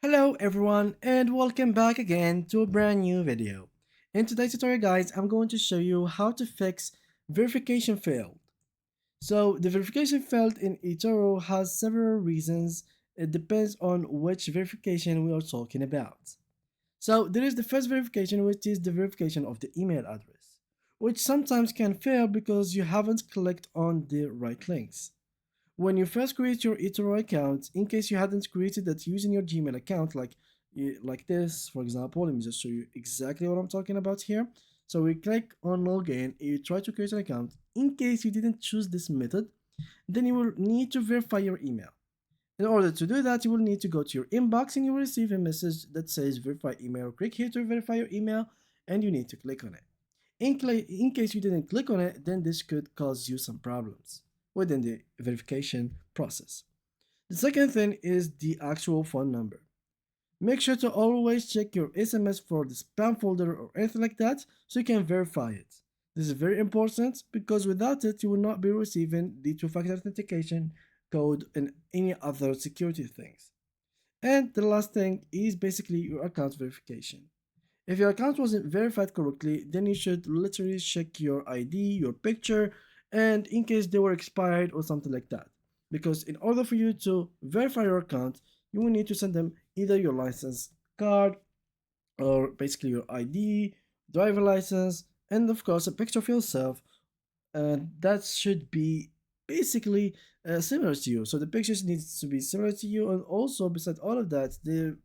Hello everyone and welcome back again to a brand new video. In today's tutorial guys, I'm going to show you how to fix verification failed. So the verification failed in Etoro has several reasons. It depends on which verification we are talking about. So there is the first verification, which is the verification of the email address, which sometimes can fail because you haven't clicked on the right links. When you first create your eToro account, in case you hadn't created that using your Gmail account, like this, for example, let me just show you exactly what I'm talking about here. So we click on login, you try to create an account. In case you didn't choose this method, then you will need to verify your email. In order to do that, you will need to go to your inbox and you will receive a message that says verify email. Click here to verify your email and you need to click on it. In case you didn't click on it, then this could cause you some problems within the verification process. The second thing is the actual phone number. Make sure to always check your SMS for the spam folder or anything like that so you can verify it. This is very important because without it, you will not be receiving the two-factor authentication code and any other security things. And the last thing is basically your account verification. If your account wasn't verified correctly, then you should literally check your ID, your picture, and in case they were expired or something like that. Because in order for you to verify your account, you will need to send them either your license card or basically your ID, driver license, and of course a picture of yourself. That should be basically similar to you. So the pictures needs to be similar to you, and also beside all of that, the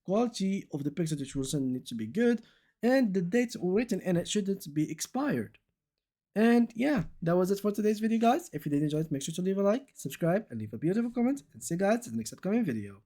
quality of the picture that you will send needs to be good, and the dates written in it shouldn't be expired. And yeah, that was it for today's video, guys. If you did enjoy it, make sure to leave a like, subscribe, and leave a beautiful comment. And see you guys in the next upcoming video.